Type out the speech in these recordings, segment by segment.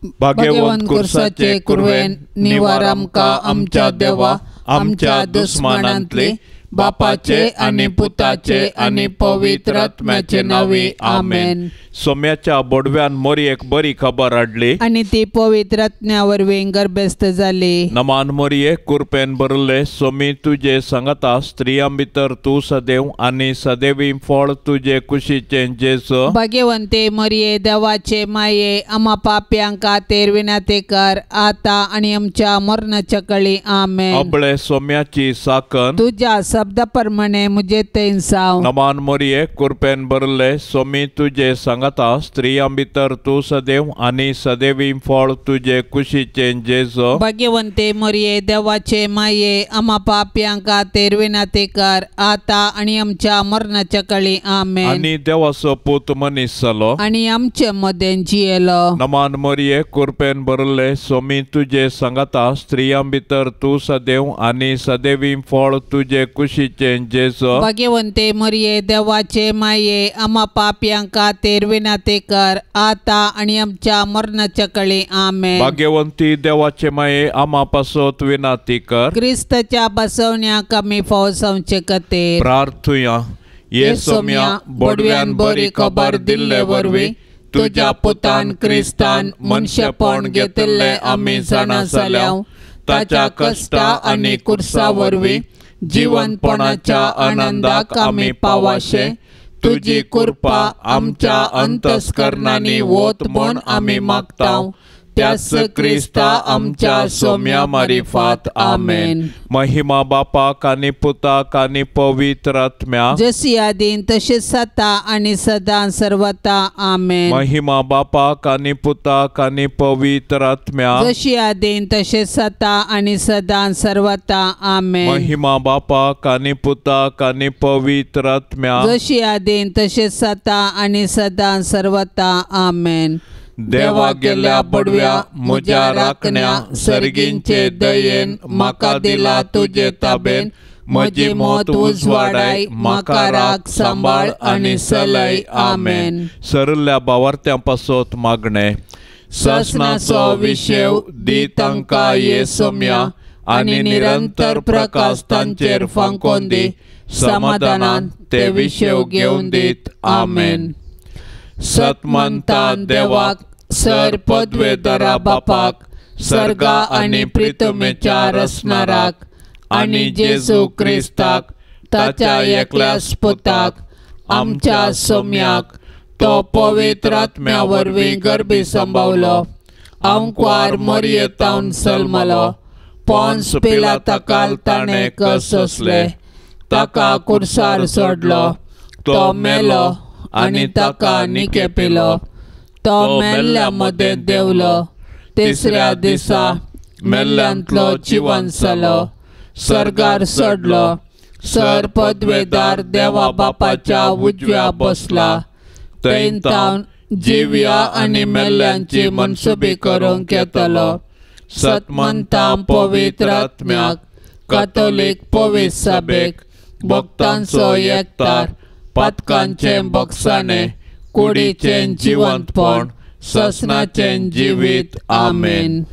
भाग्यवंत कुर्साचे कुरवेन निवार आमकां आमच्या देवा आमच्या दुस्मानांतले बापाचे आणि पुताचे आणि पवित्र आत्म्याचे नावे आमेन। सोम्याच्या बोडव्यान मोरयेक बरी खबर हाडली आणि ती पवित्र आत्म्यावर गर्भस्थ जाली। नमान मोरये कुरपेन बरले सोमी तुझे सांगता स्त्रियां भितर तू सदैव आणि सदैवी फळ तुझे कुशीचे जेसो। भाग्यवंते मोरये देवाचे माये आम्हा पाप्यांका तेरविनाते कर आता आणि आमच्या मरणाच्या कळी आमेन। अबळे सोम्याची साकन तुझ्या शब्दाप्रमाणे मुझे तेन साव। नमान मोरये कुरपेन बरले सोमी तुझे सांगता स्त्रियां भितर तू सदैव आणि सदैवी फळ तुझे कुशीचे जेसो। भाग्यवंते मोरये देवाचे माये आम्हा पाप्यांका तेरविनाते कर आता आणि आमच्या मरणाच्या कळी आमेन। आणि देवाचो पूत मनीस जालो आणि आमचे मध्ये जियेलो। नमान मोरये कुरपेन बरले सोमी तुझे सांगता स्त्रियां भितर तू सदैव आणि सदैवी फळ तुझे कुशीचे जेसो। भाग्यवंते मोरये देवाचे माये आम्हा पाप्यांका तेरविनाते कर आता आणि आमच्या मरणाच्या कळी आमेन। भाग्यवंती देवाचे माये आम्हा पासोत विनाती कर क्रिस्ताच्या बसवण्याक आमी फावसावचे खातीर प्रार्थुया। ये सोम्या बोडव्यान बरी खबर दिल्ले वरवी तुझ्या पुतान क्रिस्तान मनशेपण घेतिल्ले आमी जाणा जाल्याव ताच्या कष्टा आणि कुर्सा वरवी जीवनपणाच्या आनंदाक आमी पावाशे तुझी कृपा आमच्या अंतस्करणांनी वोत म्हूण आमी मागताव त्यास क्रिस्ता आमच्या सोम्या मारिफात आमेन। महिमा बापाक आनी पुताक आनी पवित्र आत्म्या जशी आदीन तशेंच जाता आनी सदां सर्वता आमेन। महिमा बापाक आनी पुताक आनी पवित्र आत्म्या जशी आदीन तशेंच जाता आनी सदां सर्वता आमेन। महिमा बापाक आनी पुताक आनी पवित्र आत्म्या जशी आदीन तशेंच जाता आनी सदां सर्वता आमेन। देवा गेल्या बडव्या म्हज्या राखण्या सर्गींचे दयेन म्हाका दिला तुजे ताबेन म्हजी मोत उजवाडाय म्हाका राख सांबाळ आनी सलय आमेन। सरल्या भावार्थ्यां पासत मागणे ससनाचो विशेव दी तांकां ये सोम्या आनी निरंतर प्रकाश तांचेर फांकोन दी समाधानान ते विशेव घेवन दीत आमेन। सतमंतान देवाक सर पदवेदरा बापाक सर्गा आनी प्रितमेच्या रसनाराक आनी जेजू क्रिस्ताक ताच्या एकल्याच पुताक आमच्या सोम्याक तो पवित्र आत्म्या वरवीं गर्भी संभवलो अंकवार मोरयेतावन सलमलो पोन्स पिलाताकाल ताणें कसले ताका कुर्सार सोडलो तो मेलो आनी ताका निकेपिलो तो मेल्ल्या मदें देवलो तिसऱ्या दिसा मेल्ल्यांतलो जिवन जालो सर्गार चडलो सर पदवेदार देवा बापाच्या उजव्या बसला थंय तावन जिव्या आनी मेल्ल्यांची मनसुबी करूंक येतलो। सतमंतां पवित्र आत्म्याक कातोलीक पवित्र सभेक भक्तांचो एकतार पातकांचे बगसाणे कुडीचें जिवंतपण ससनाचें जिवीत आमेन।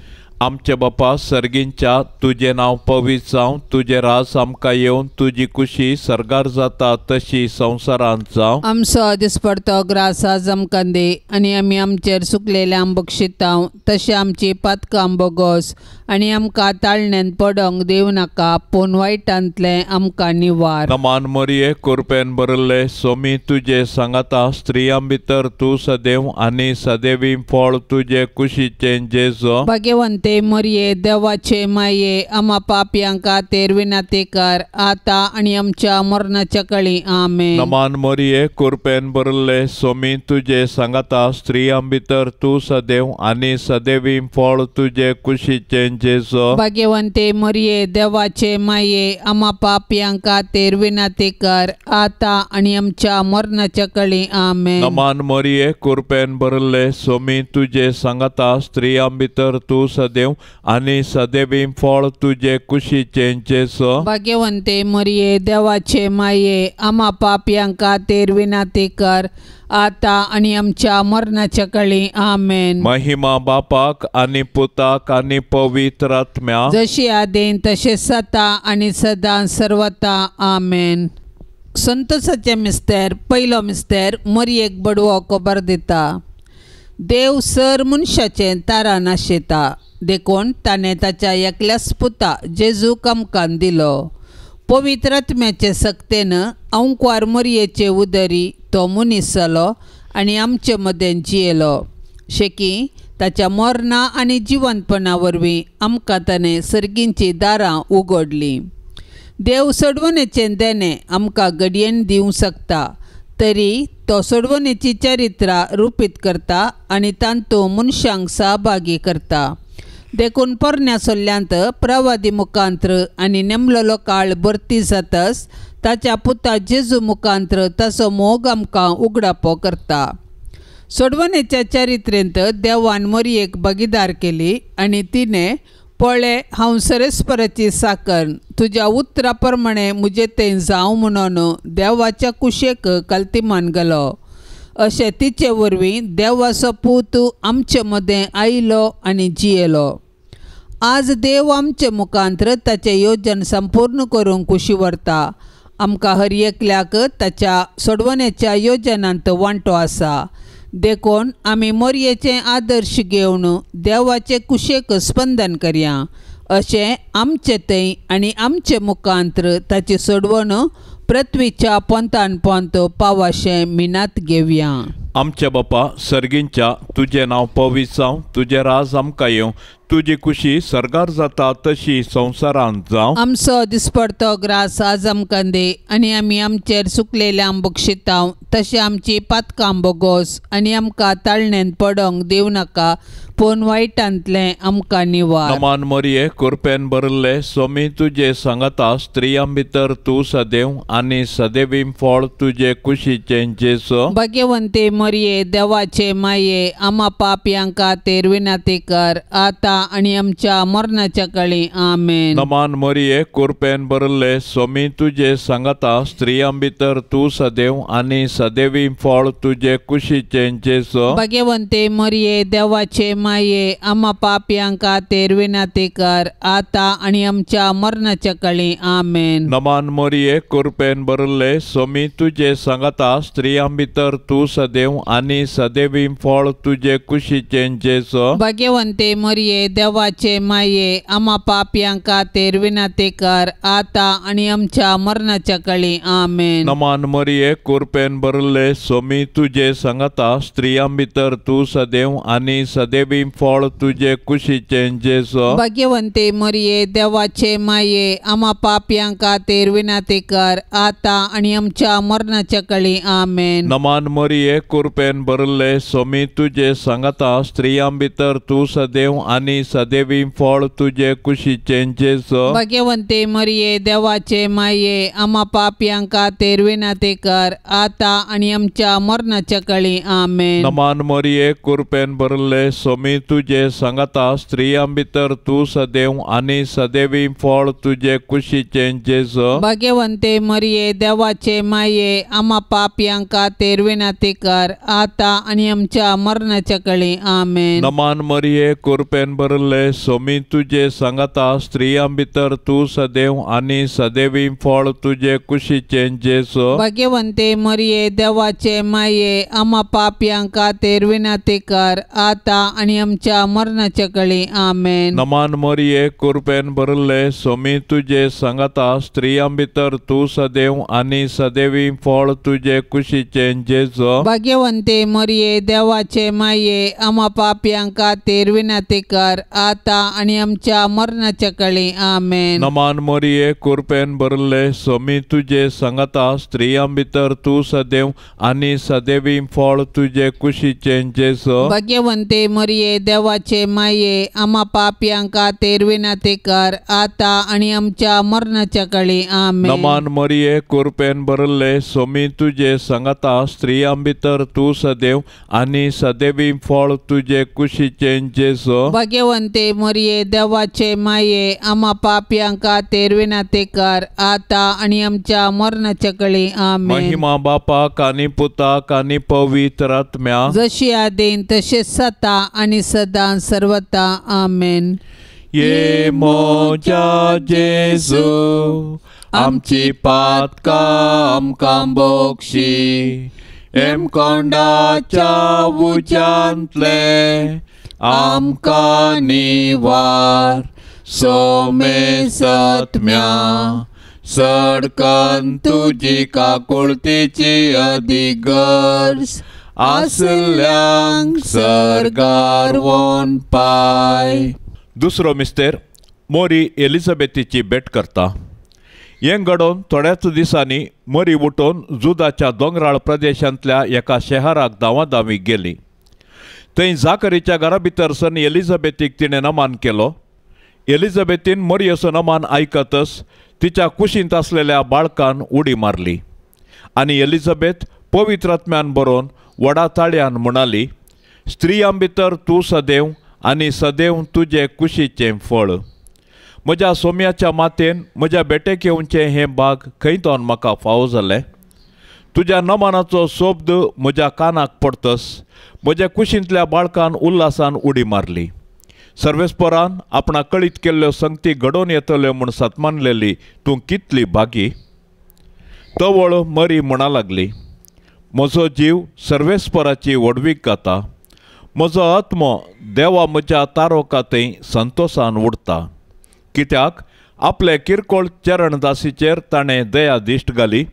आमचे बापा सर्गींच्या तुझे नाव पवित्र जावं तुझे राज आमकां येवन तुजी कुशी सर्गार जाता तशी संवसारांत जावं। आमचो दिसपडतो ग्रास आज आमकां दी आनी आमी आमचेर सुकलेल्यांक बक्षितांव तशें आमची पातकां बोगोस आनी आमकां ताळणेन पडोंक दिवं नाका पूण वायटांतलें आमकां निवार। नमान मोरये कुरपेन बरले सोमी तुझे सांगता स्त्रियां भितर तूं सदैव आनी सदैवी फळ तुझे कुशीचें जेजो। भाग्यवंते मोरये देवाचे माये आम्हा पाप्यांका तेरविनाते कर आता आणि आमच्या मरणाच्या कळी आमेन। नमान मोरये कुरपेन बरले सोमी तुझे सांगता स्त्रियां भितर तूं सदैव आनी सदैवी फळ तुझे कुशीचें जेजो। भाग्यवंते मोरये देवाचे माये आम्हा पाप्यांका तेरविनाते कर आता आणि आमच्या मरणाच्या कळी आमेन। नमान मोरये कुरपेन बरले सोमी तुझे सांगता स्त्रियां भितर तूं सदैव सदैव आनी सदैवीं फळ तुजे कुशीचें जेसो. भाग्यवंते मरिये देवाचे माये आम्हा पापयांका तेर विनाती कर आता आणि आमच्या मरणाच्या काळी आमेन. महिमा बापाक आनी पुताक आनी पवित्र आत्म्या जशी आदेन तसे सता आणि सदां सर्वता आमेन. संतोषाचे मिस्तेर पयलो मिस्तेर मरियेक बडवो खबर दिता. देव सर मनशाचे तारा नाशिता देखून ताणें ताच्या एकल्याच पुता जेजूक आमकां दिलो. पवित्र आत्म्याचे सक्तेन अंकवार मरियेचे उदरी तो मनीस जालो आनी आमचे मदें जियेलो. शेकी ताच्या मरणा आनी जिवंतपणा वरवीं आमकां ताणें सर्गींची दारां उगडलीं. देव सोडवणेचें देणें आमकां घडयेन दिवंक शकता तरी तो सोडवणेची चरित्रां रुपीत करता आनी तांतूं मनशांक सहभागी करता. देखून पोरण्या सोल्ल्यांत प्रवादी मुखांत्र आनी नेमलेलो काळ भरती जाताच ताच्या पुता जेजू मुखांत्र ताचो मोग आमकां उगडापो करता. सोडवणेच्या चरित्रेंत देवान मरियेक भागीदार केली आनी तिणें पळय हांव सरेस्पराची साकण तुज्या उतरा प्रमाणे म्हजे तें जावं म्हणून देवाच्या कुशेक काल्तिमान गेलो. अशें तिचे वरवीं देवाचो पूत आमचे मदें आयलो आनी जियेलो. आज देव आमचे मुखांत्र ताचें येवजण संपूर्ण करूंक कुशी व्हरता. आमकां हर एकल्याक ताच्या सोडवणेच्या येवजणांत वांटो आसा. देखून आमी मरियेचें आदर्श घेवन देवाचे कुशेक स्पंदन करया. अशें आमचे थंय आनी आमचे मुखांत्र ताची सोडवण पृथ्वीच्या पंतान पंत पावाशें मिनात घेवया. आमचे बापा सर्गींच्या तुजें नांव पवित्र जावं तुजें राज आमकां येवं तुजी कुशी सरकार जाता तशी संवसारांत जावं. आमचो दिसपडतो ग्रास आज आमकां दे आनी आमी आमचेर सुकलेल्या बक्षितांव तशें आमची पातकां बोगोस आनी आमकां ताळणेन पडोंक दिवं नाका पूण वायटांतलें आमकां निवार. नमान मरिये कृपेन भरले स्वामी तुजे सांगता स्त्रियां भितर तूं सदैव आनी सदैवीं फळ तुजे कुशीचें जेसो. भाग्यवंते मरिये देवाचे माये आम्हा पापयांका तेर विनाती कर आता आणि आमच्या मरणाच्या काळी आमेन. नमान मरिये कृपेन भरले स्वामी तुजे सांगता स्त्रियां भितर तूं सदैव आनी सदैवीं फळ तुजे कुशीचें जेसो. भाग्यवंते मरिये देवाचे माये आम्हा पापयांका तेर विनाती कर आता आणि आमच्या मरणाच्या काळी आमेन. नमान मरिये कृपेन भरले स्वामी तुजे सांगता स्त्रियां भितर तूं सदैव आनी सदैवीं फळ तुजे कुशीचें जेसो. भाग्यवंते मरिये देवाचे माये आम्हा पापयांका तेर विनाती कर आता आणि आमच्या मरणाच्या काळी आमेन. नमान मरिये कृपेन भरले स्वामी तुजे सांगता स्त्रियां भितर तूं सदैव आनी सदैवीं फळ तुजे कुशीचें जेसो. भाग्यवंते मरिये देवाचे माये आम्हा पापयांका तेर विनाती कर आता आणि आमच्या मरणाच्या काळी आमेन. नमान मरिये कृपेन भरले स्वामी तुजे सांगता स्त्रियां भितर तूं सदैव आनी सदैवीं फळ तुजे कुशीचें जेसो. भाग्यवंते मरिये देवाचे माये आम्हा पापयांका तेर विनाती कर आता आणि आमच्या मरणाच्या काळी आमेन. नमान मरिये कृपेन भरले स्वामी तुजे सांगता स्त्रियां भितर तूं सदैव आनी सदैवीं फळ तुजे कुशीचें जेसो. भाग्यवंते मरिये देवाचे माये आम्हा पापयांका तेर विनाती कर आता आणि आमच्या मरणाच्या काळी आमेन. नमान मरिये कृपेन भरले स्वामी तुजे सांगता स्त्रियां भितर तूं सदैव आनी सदैवीं फळ तुजे कुशीचें जेसो. भाग्यवंते मरिये देवाचे माये आम्हा पापयांका तेर विनाती कर आता आणि आमच्या मरणाच्या काळी आमेन. नमान मरिये कृपेन भरले स्वामी तुजे सांगता स्त्रियां भितर तूं सदैव आनी सदैवीं फळ तुजे कुशीचें जेसो. भाग्यवंते मरिये देवाचे माये आम्हा पापयांका तेर विनाती कर आता आणि आमच्या मरणाच्या काळी आमेन. नमान मरिये कृपेन भरले स्वामी तुजे सांगता स्त्रियां भितर तूं सदैव आनी सदैवीं फळ तुजे कुशीचें जेसो. भाग्यवंते मरिये देवाचे माये आम्हा पापयांका तेर विनाती कर आता आणि आमच्या मरणाच्या काळी आमेन. नमान मरिये कृपेन भरले स्वामी तुजे सांगता स्त्रियां भितर तू सदैव आणि सदैवी फळ तुझे कुशीचे जेसो. भाग्यवंते मरिये देवाचे माये आम्हा पापियांका तेरविनाते कर आता आणि आमच्या मरणाच्या कळी आमेन. महिमा बापाक आणि पुताक आणि पवित्र आत्म्या जशी आदीन तसे सता आणि सदा सर्वता आमेन. ये मोजा जेजू आमची पातका आमकां बोगशी एम कोंडाच्या उज्यांतले आमकां निवार सोमे सत्म्या सडकन तुजी काकुळतीची अधिगर्स आसल्यांक सरगार वोन पाय. दुसरो मिस्तेर मोरी एलिझाबेथीची भेट करता. हें घडोवन थोड्याच दिसांनी मोरी उठून जुदाच्या दोंगराळ प्रदेशांतल्या एका शहराक धांवाधांवी गेली. थंय जाकरीच्या घरा भितर सन एलिझाबेथीक तिणें नमान केलो. एलिझाबेथीन मोरयेचो नमान आयकतच तिच्या कुशींत आसलेल्या बाळकान उडी मारली आनी एलिझाबेथ पवित्र आत्म्यान बरोवन व्हडा ताळयान म्हणाली, स्त्रियां भितर तूं सदैव आनी सदैव तुजे कुशीचें फळ. म्हज्या सोम्याच्या मातेन म्हज्या बेटेक येवचें हें भाग खंयतोन म्हाका फावो जालें. तुज्या नमानाचो शब्द म्हज्या कानाक पडतस म्हज्या कुशींतल्या बाळकान उल्हासान उडी मारली. सर्वेस्परान आपणाक कळीत केल्ल्यो संगती घडोवन येतल्यो म्हूण सतमानलेली तूं कितली भागी. तवळ मरी म्हणा लागली, म्हजो जीव सर्वेस्पराची वडवीक घाता. म्हजो आत्मो देवा म्हज्या तारोकातय संतोषान उडता. कित्याक आपले किरकोळ चरणदासीचेर ताणें दया दिश्ट घाली.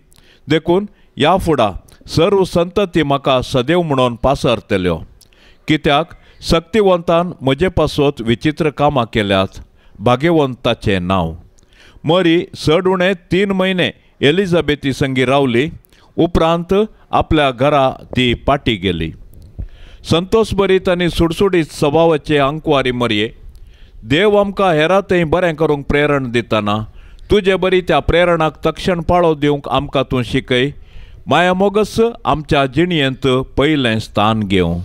देखून ह्या फुडा सर्व संतती म्हाका सदैव म्हणून पासरतल्यो. कित्याक शक्तिवंतान म्हजे पासत विचित्र कामां केल्यात. भाग्यवंताचें नांव. मरी चड उणें 3 म्हयने एलिझाबेथी संगी रावली. उपरांत आपल्या घरा ती पाटी गेली. संतोषभरीत आनी सुडसुडीत स्वभावाचे आंकवारी मरये, देव आमकां हेरांतय बरें करूंक प्रेरण दितना तुजे बरी त्या प्रेरणाक तक्षण पाळो दिवंक आमकां तूं शिकय. माया मोगस आमच्या जिणयेंत पयलें स्थान घेवं.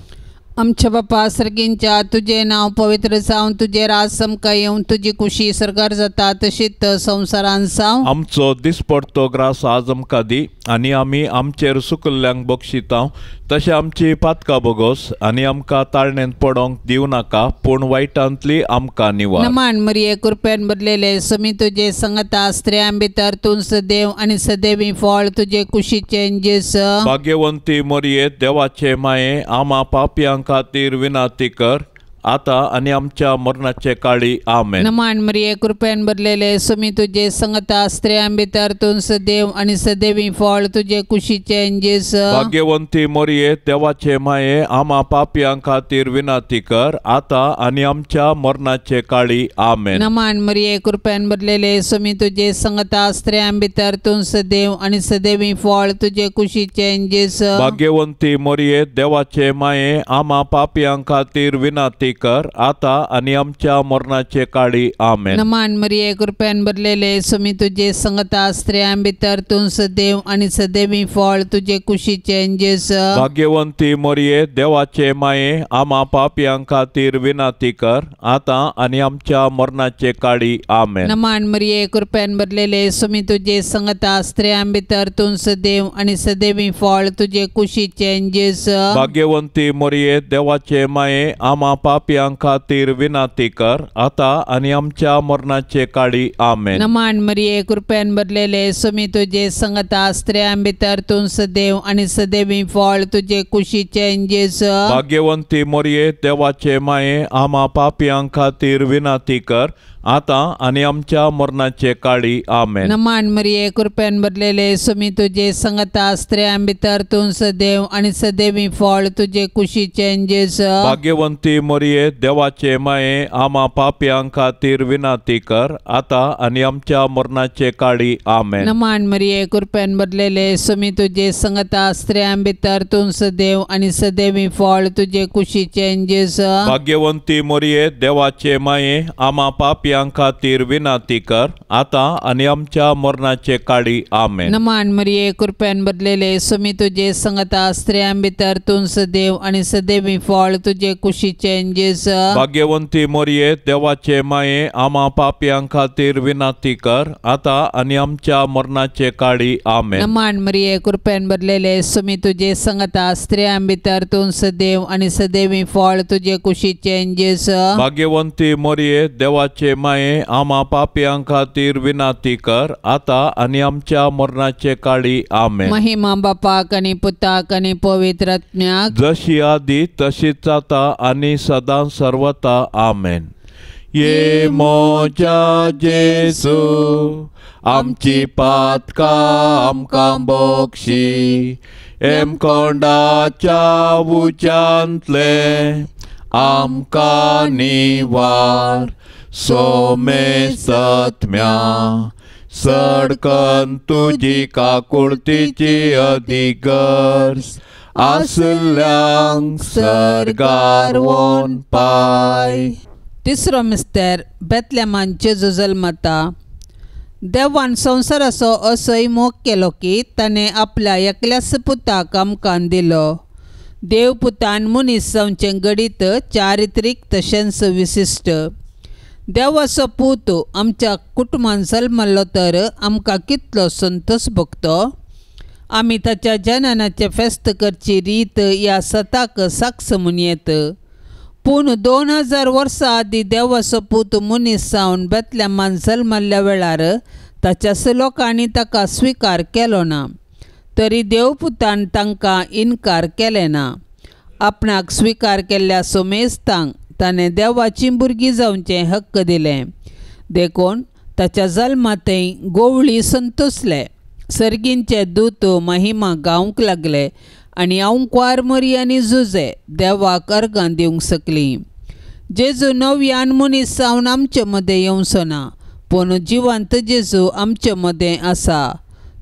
आमच्या बापा सर्गींच्या तुझे नाव पवित्र जावन तुझे राज समका येवन तुझी कुशी सरकार जाता तशीच संवसारान जावं. आमचो दिसपडतो ग्रास आज आमकां दी आनी आमी आमचेर सुकल्ल्यांक बक्षितांव तशें आमची पातकां बोगोस आनी आमकां ताळणेंत पडोंक दिवं नाका पूण वायटांतली आमकां निवार. नमान मरिये कृपेन भरलेले समी तुझे संगता स्त्रियां भितर तूं सदैव आनी सदैवी फळ तुझे कुशीचें जेस. भाग्यवंती मरिये देवाचे माये आमा पापयांक खातीर विनाती कर आता आनी आमच्या मरणाचे काळी आमेन. नमान मरिये कृपेन भरलेले समी तुझे संगता स्त्रियां भितर तूं सदैव आनी सदैवी फळ तुझे कुशीचें जेस. भाग्यवंती मरिये देवाचे माये आमा पापयांक खातीर विनाती कर आता आनी आमच्या मरणाचे काळी आमेन. नमान मरिये कृपेन भरलेले समी तुझे संगता स्त्रियां भितर तूं सदैव आनी सदैवी फळ तुझे कुशीचें जेस. भाग्यवंती मरिये देवाचे माये आमा पापयांक खातीर विनाती कर आता आनी आमच्या मरणाचे काळी आमेन. नमान मरिये कृपेन भरलेले समी तुझे संगता स्त्रियां भितर तूं सदैव आनी सदैवी फळ तुझे कुशीचें जेस. भाग्यवंती मरिये देवाचे माये आमा पापयांक खातीर विनाती कर आता आनी आमच्या मरणाचे काळी आमेन. नमान मरिये कृपेन भरलेले समी तुझे संगता स्त्रियां भितर तूं सदैव आनी सदैवी फळ तुझे कुशीचें जेस. भाग्यवंती मरिये देवाचे माये आमा पापयांक खातीर विनाती कर आता आनी आमच्या मरणाचे काळी आमेन. नमान मरिये कृपेन भरलेले समी तुझे संगता स्त्रियां भितर तूं सदैव आनी सदैवी फळ तुझे कुशीचें जेस. भाग्यवंती मरिये देवाचे माये आमा पापयांक खातीर विनाती कर आता आनी आमच्या मरणाचे काळी आमेन. नमान मरिये कृपेन भरलेले समी तुझे संगता स्त्रियां भितर तूं सदैव आनी सदैवी फळ तुझे कुशीचें जेस. भाग्यवंती मरिये देवाचे माये आमा पापयांक खातीर विनाती कर आता आनी आमच्या मरणाचे काळी आमेन. नमान मरिये कृपेन भरलेले समी तुझे संगता स्त्रियां भितर तूं सदैव आनी सदैवी फळ तुझे कुशीचें जेस. भाग्यवंती मरिये देवाचे माये आमा पापयांक पापियां खातीर विनाती कर, आता आनी आमच्या मरणाचे काळी आमेन. नमान मरिये कृपेन भरलेले सुमी तुझे संगता स्त्रियां भितर तूं सदैव आणि सदैवी फळ तुझे कुशीचे जेस. भाग्यवंती मोरये देवाचे माये आम्हा पापियां खातीर विनाती कर, आता आनी आमच्या मरणाचे काळी आमेन. नमान मरिये कृपेन भरलेले सुमी तुझे संगता स्त्रियां भितर तूं सदैव आणि सदैवी फळ तुझे कुशीचे जेस. भाग्यवंती मोरये देवाचे माये आम्हा पापियां खातीर विनाती कर, आता आनी आमच्या मरणाचे काळी आमेन. महिमा बापाक आणि पुताक आणि पवित्र आत्म्याक जशी आदी तशीच आता आणि सदा सर्वता आमेन. ये मोच्या जेसू आमची पातकां आमकां बोक्षी, एम कोंडाच्या उच्यांतले आमकां निवार. सोमे सत्म्या सडकन तुजी काकुळतीची अधिगर्स, आसल्यांक सरगार वोन पाय. तिसरो मिस्तेर बेतलेमान जेजू जल्मता. देवान संवसाराचो असोय मोग केलो की ताणें आपल्या एकल्याच पुताक आमकां दिलो. देव पुतान मनीस जावचें घडीत चारित्रीक तशेंच विशिश्ट. देवाचो पूत आमच्या कुटुंबान जल्मलो तर आमकां कितलो संतोश भोगतो. आमी ताच्या जननाचे फेस्त करची रीत ह्या सताक साक्ष म्हूण येत. पूण 2000 वर्सां आदीं देवाचो पूत मनीस जावन बेतलेमान जल्मल्ल्या वेळार ताच्या लोकांनी ताका स्विकार केलो ना. तरी देवपुतान तांकां इन्कार केले ना. आपणाक स्विकार केल्ल्या सोमेस्तांक ताणें देवाची भुरगीं जावचें हक्क दिलें. देखून ताच्या जल्मातय गोवळी संतोसले. सर्गींचे दूत महिमा गावंक लागले आनी आंवकार मरियानी झुजे देवाक अर्गां दिवंक सकलीं. जेजू नव्यान मनीस जावन आमचे मदें येवचो ना, पूण जिवंत जेजू आमचे मदें आसा.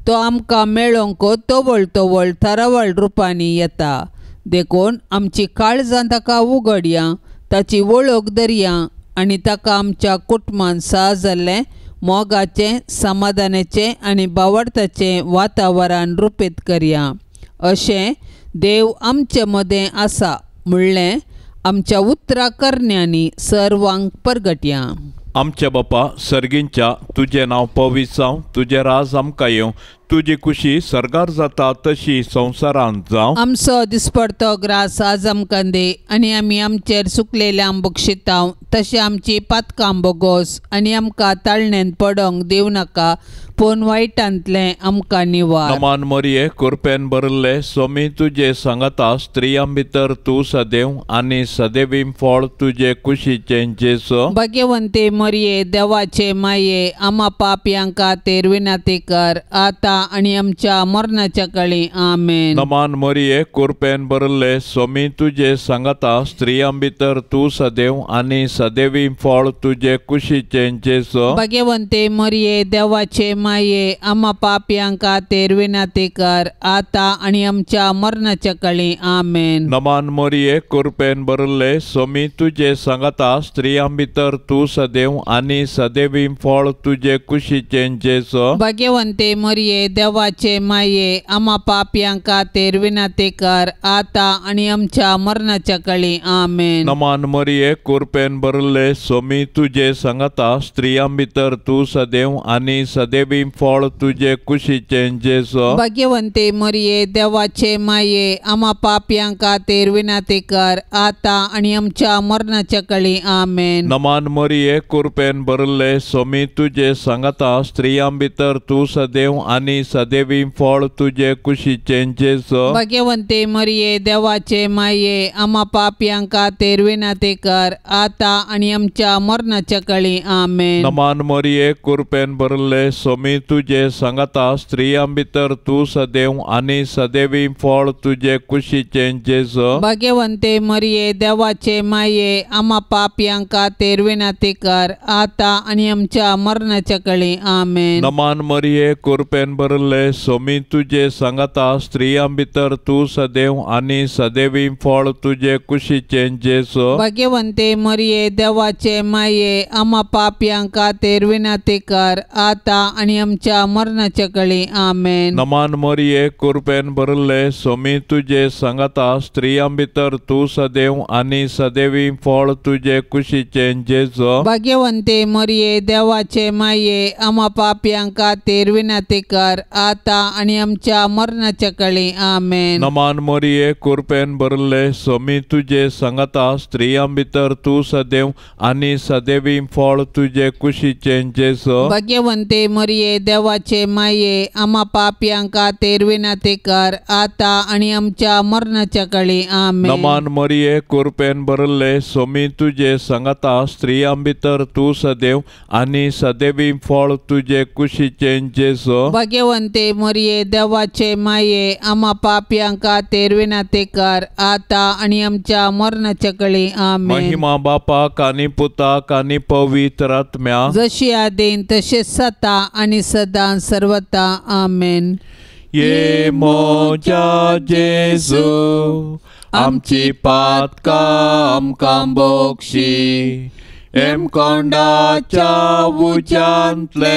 तो आमकां मेळोवंक तवळ तवळ तरावळ रुपांनी येता. देखून आमची काळजां ताका उगडया, ताची वळख धरया आनी ताका आमच्या कुटुंबान जाल्लें मोगाचें, समाधानाचें आनी बावडताचें वातावरण रुपीत करया. अशें देव आमचे मदें आसा म्हणलें आमच्या उतरां करण्यांनी सर्वांक परगटया. आमच्या बापा सर्गींच्या तुझे नांव पवित्र जावं, तुझे राज आमकां येवं, तुजी खुशी सरगार जाता तशी संवसारांत जावं. आमचो दिसपडतो ग्रास आज आमकां दे आनी आमी आमचेर सुकलेल्यांक बक्षितांव, तशें आमची पातकां बोगोस आनी आमकां ताळणेन पडोंक दिवं नाका, पूण वायटांतलें आमकां निवार. नमान मरिये कृपेन भरले स्वामी तुजे सांगता स्त्रियां भितर तूं सदैव आनी सदैवीं फळ तुजे कुशीचें जेसू. भाग्यवंते मरिये देवाचे माये आम्हा पापयां खातीर विनाती कर, आता आनी आमच्या मरणाच्या काळी आमेन. नमान मरिये कृपेन भरले स्वामी तुजे सांगता स्त्रियां भितर तूं सदैव आनी सदैवीं फळ तुजे कुशीचें जेसू. भाग्यवंते मरिये देवाचे माये आम्हा पापयां खातीर विनाती कर, आता आनी आमच्या मरणाच्या काळी आमेन. नमान मरिये कृपेन भरले स्वामी तुजे सांगता स्त्रियां भितर तूं सदैव आनी सदैवीं फळ तुजे कुशीचें जेसू. भाग्यवंते मरिये देवाचे माये आम्हा पापयां खातीर विनाती कर, आता आनी आमच्या मरणाच्या काळी आमेन. नमान मरिये कृपेन भरले स्वामी तुजे सांगता स्त्रियां भितर तूं सदैव आनी सदैवीं फळ तुजे कुशीचें जेसू. भाग्यवंते मरिये देवाचे माये आम्हा पापयां खातीर विनाती कर, आता आनी आमच्या मरणाच्या काळी आमेन. नमान मरिये कृपेन भरले स्वामी तुजे सांगता स्त्रियां भितर तूं सदैव आनी सदैवीं फळ तुजे कुशीचें जेसू. भाग्यवंते मरिये देवाचे माये आम्हा पापयां खातीर विनाती कर, आता आनी आमच्या मरणाच्या काळी आमेन. नमान मरिये कृपेन भरले स्वामी तुजे सांगता स्त्रियां भितर तूं सदैव आनी सदैवीं फळ तुजे कुशीचें जेसू. भाग्यवंते मरिये देवाचे माये आम्हा पापयां खातीर विनाती कर, आता आनी आमच्या मरणाच्या काळी आमेन. नमान मरिये कृपेन भरले सोमी तुझे सांगता स्त्रियां भितर तू सदैव आणि सदैवी फळ तुझे कुशीचे जेसो भाग्यवंते मरिये देवाचे माये आम्हा पाप्यांक तेरविनाती कर आता आणि आमच्या मरणाच्या कळी आमेन. नमान मरिये कृपेन भरले सोमी तुझे सांगता स्त्रियां भितर तू सदैव आणि सदैवी फळ तुझे कुशीचे जेसो भाग्यवंते मरिये देवाचे माये आम्हा पाप्यांक तेरविनाती कर आता आणि आमच्या मरणाच्या कळी आमेन. नमान मरिये कृपेन भरले सोमी तुझे सांगता स्त्रियां भितर तू सदैव आणि सदैवी फळ तुझे कुशीचे जेसो भाग्यवंते मरिये देवाचे माये आम्हा पाप्यांक तेरविनाती कर आता आणि आमच्या मरणाच्या कळी आमेन. नमान मरिये कृपेन भरले सोमी तुझे सांगता स्त्रियां भितर तू सदैव आणि सदैवी फळ तुझे कुशीचे जेसो भाग्यवंते मरिये देवाचे माये आम्हा पाप्यांक तेरविनाती कर आता आणि आमच्या मरणाच्या कळी आमेन. महिमा बापाक आणि पुताक आणि पवित्र आत्म्या जशी आदीन तसे सता आणि सदा सर्वता आमेन. ये मोजा जेजू आमची पातका आमकां बोगशी एम कोंडाच्या उज्यांतले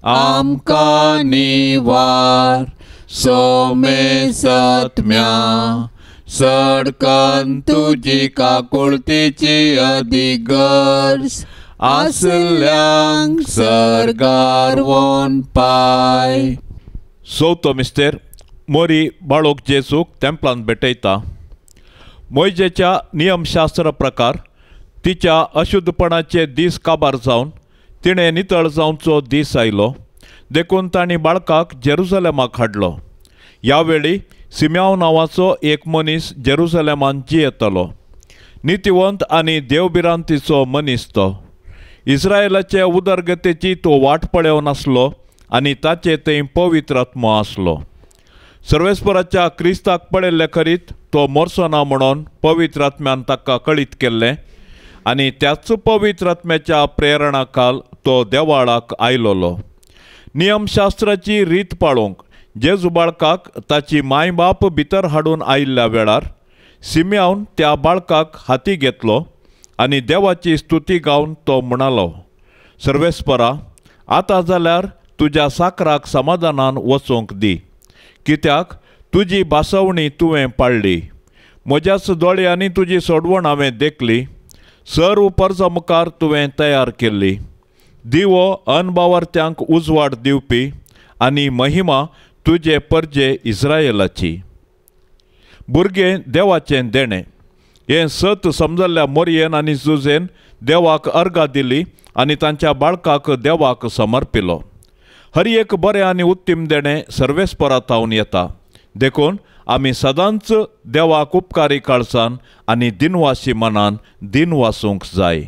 आमकां निवार सोमे सत्म्या सडकन तुजी काकुळतीची अधिगर्स आसल्यांक सरगार वोन पाय. चवथो मिस्तेर मोरी बाळोक जेसूक तेंपलांत भेटयता. मोयजेच्या नियमशास्त्र प्रकार तिच्या अशुद्धपणाचे दीस काबार जावन तिणें नितळ जावचो दीस आयलो देखून तांणी बाळकाक जेरुसलेमाक हाडलो. ह्या वेळी सिम्याव नांवाचो एक मनीस जेरुसलेमान जियेतलो. नितिवंत आनी देवबिरांतीचो मनीस तो. इस्रायेलाचे उदरगतेची तो वाट पळेव नासलो आनी ताचे थंय पवित्र आत्मो आसलो. सर्वेस्पराच्या क्रिस्ताक पळयल्ले करीत तो मोरचो ना म्हणून पवित्र आत्म्यान ताका कळीत केल्लें आनी त्याच पवित्र आत्म्याच्या प्रेरणा खाल तो देवाळाक आयलोलो. नियमशास्त्राची रीत पाळूंक जेजू बाळकाक ताची माय बाप भितर हाडून आयिल्ल्या वेळार सिम्यावन त्या बाळकाक हाती घेतलो आनी देवाची स्तुती गावन तो म्हणालो, सर्वेस्परा, आतां जाल्यार तुज्या साकराक समाधानान वचूंक दी, कित्याक तुजी बासवणी तुवें पाळ्ळी. म्हज्याच दोळ्यांनी तुजी सोडवण हांवें देखली. सर्व परजा मुखार तुवें तयार केल्ली. दिवो अनबावर्त्यांक उजवाड दिवपी आनी महिमा तुजे परजे इस्रायेलाची. भुरगें देवाचें देणें. हें सत समजल्ल्या मोरयेन आनी जुजेन देवाक अर्गां दिली आनी तांच्या बाळकाक देवाक समर्पिलो. हर एक बरें आनी उत्तीम देणें सर्वेस्परांतावन येता देखून आमी सदांच देवाक उपकारी काळजान आनी दिनवासी मनान दिनवासूंक जाय.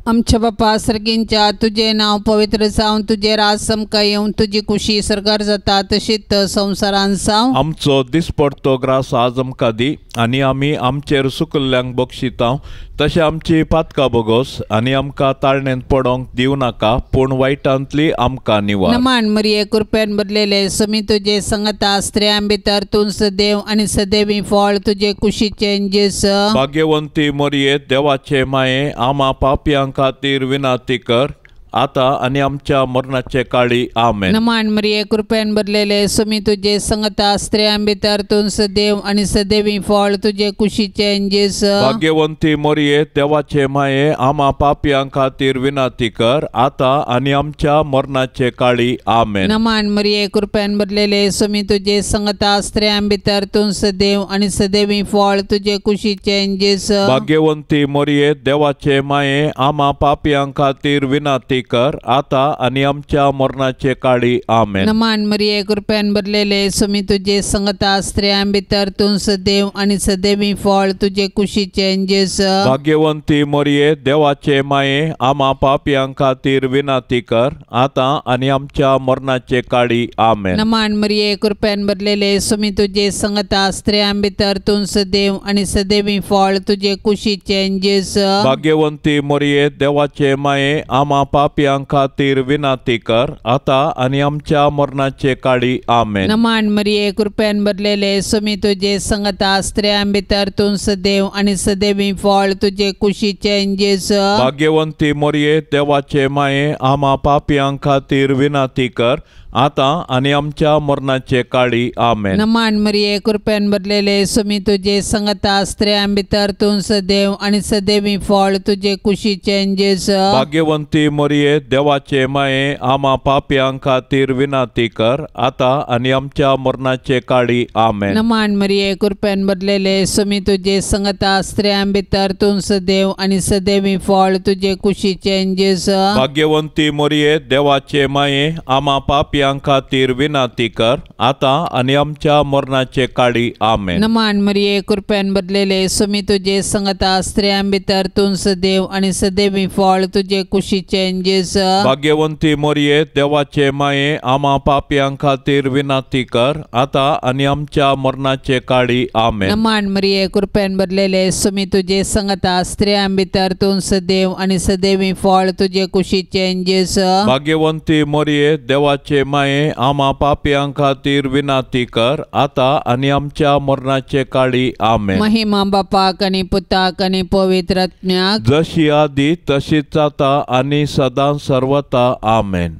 आमच्या बापा सर्गींच्या तुझे नाव पवित्र जावन तुझे राज समका येवन तुझी खुशी सरकार जाता तशीच संवसारान जावं. आमचो दिसपडतो ग्रास आज आमकां दी आनी आमी आमचेर सुकल्ल्यांक बक्षिता तशें आमची पातकां बोगोस आनी आमकां ताळणेंत पडोंक दिवं नाका पूण वायटांतली आमकां निवार. नमान मरिये कृपेन भरलेले समी तुझे संगता स्त्रियां भितर तूं सदैव आनी सदैवी फळ तुझे कुशीचे जेस. भाग्यवंती मरिये देवाचे माये आमा पापयां खातीर विनाती कर आता आनी आमच्या मरणाचे काळी आमेन. नमान मरिये कृपेन भरलेले समी तुझे संगता स्त्रियां भितर तूं सदैव आनी सदैवी फळ तुझे कुशीचे जेस. भाग्यवंती मरिये देवाचे माये आमा पापयां खातीर विनाती कर आता आनी आमच्या मरणाचे काळी आमेन. नमान मरिये कृपेन भरलेले समी तुझे संगता स्त्रियां भितर तूं सदैव आनी सदैवी फळ तुझे कुशीचे जेस. भाग्यवंती मरिये देवाचे माये आमा पापयां खातीर विनाती कर आता आनी आमच्या मरणाचे काळी आमेन. नमान मरिये कृपेन भरलेले समी तुझे संगता स्त्रियां भितर तूं सदैव आनी सदैवी फळ तुझे कुशीचे जेस. भाग्यवंती मरिये देवाचे माये आमा पापयां खातीर विनाती कर आता आनी आमच्या मरणाचे काळी आमेन. नमान मरिये कृपेन भरलेले समी तुझे संगता स्त्रियां भितर तूं सदैव आनी सदैवी फळ तुझे कुशीचे जेस. भाग्यवंती मरिये देवाचे माये आमा पापियां खातीर विनाती कर, आता आनी आमच्या मरणाचे काळी आमेन. नमान मरिये कृपेन भरलेले सुमी तुझे संगता स्त्रियां भितर तूं सदैव आणि सदैवी फळ तुझे कुशीचे जेजू. भाग्यवंती मरिये देवाचे माये, आम्हा पापियां खातीर विनाती कर, आता आणि आमच्या मरणाचे काळी आमेन. नमान मरिये कृपेन भरलेले सुमी तुझे संगता स्त्रियां भितर तूं सदैव आणि सदैवी फळ तुझे कुशीचे जेजू. भाग्यवंती मरिये देवाचे माये, आम्हा पापियां खातीर विनाती कर, आता आणि आमच्या मरणाचे काळी आमेन. नमान मरिये कृपेन भरलेले सुमी तुझे संगता स्त्रियां भितर तूं सदैव आणि सदैवी फळ तुझे कुशीचे जेजू. भाग्यवंती मरिये देवाचे माये, आम्हा पापियां खातीर विनाती कर, आता आणि आमच्या मरणाचे काळी आमेन. नमान मरिये कृपेन भरलेले सुमी तुझे संगता स्त्रियां भितर तूं सदैव आणि सदैवी फळ तुझे कुशीचे जेजू. भाग्यवंती मरिये देवाचे माये, आम्हा पापियां खातीर विनाती कर, आता आणि आमच्या मरणाचे काळी आमेन. नमान मरिये कृपेन भरलेले सुमी तुझे संगता स्त्रियां भितर तूं सदैव आणि सदैवी फळ तुझे कुशीचे जेजू. भाग्यवंती मरिये देवाचे माये, आम्हा पापियां खातीर विनाती कर, आता आणि आमच्या मरणाचे काळी आमेन. महिमा बापाक आणि पुताक आणि पवित्र आत्म्याक, जशी आदी तशीच आता आणि सदा सर्वता आमेन.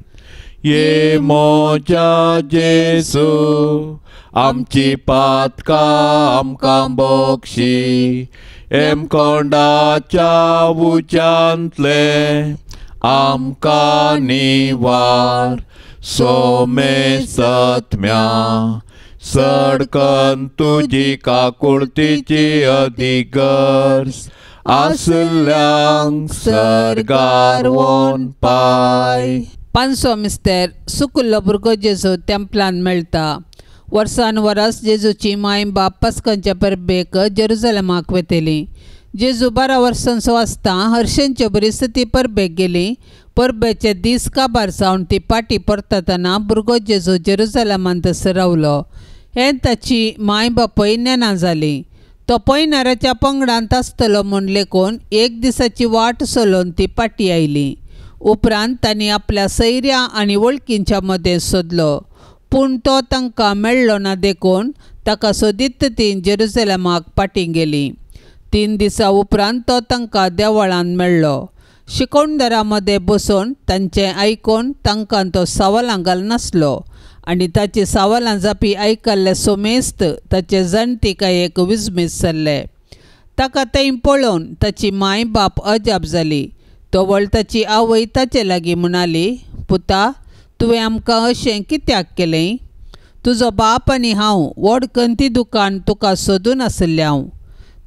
ये मोच्या जेसू, आमची पातकां आमकां बोगशी, एम कोंडाच्या उच्यांतले आमकां निवार, सोमे सत्म्या सडकन तुजी काकुळतीची अधिगर्स, आसल्यांक सरगार वोन पाय. पांचवो मिस्तेर सुकुल्लो भुरगो जेजू तेंपलान मेळटा. वर्सान वरस जेजूची माय बाप पस्कांच्या परबेक जेरुसलेमाक वेतेली. जेजू 12 वर्सांचो आसता हर्शेंचे परिस्थिती परबेक गेली. परबेचे दीस काबार जावन ती पाटी परतना भुरगो जेजू जेरुसलेमान थंयसर रावलो. हें ताची माय बापय नेना जाली. तो पयनाराच्या पंगडांत आसतलो म्हूण लेखून एक दिसाची वाट चलोवन ती पाटी आयली. उपरांत तांणी आपल्या सैऱ्या आनी वळखींच्या मदें सोदलो, पूण तो तांकां मेळ्ळो ना देखून ताका सोदीत ती जेरुसलेमाक पाटी गेली. 3 दिसां उपरांत तो तांकां देवळांत मेळ्ळो. शिकोणदारा मदें बसून तांचें आयकून तांकां तो सवालां घालनासलो आनी ताची सवालां जापी आयकल्ले सोमेस्त ताचे जाणटेकायेक विस्मीत जाल्ले. ताका थंय पळोवन ताची माय बाप अजाप जाली. तोवळ ताची आवय ताचे लागीं म्हणाली, पुता, तुवें आमकां अशें कित्याक केलें? तुजो बाप आनी हांव व्हड कंती दुकान तुका सोदून आसले हांव.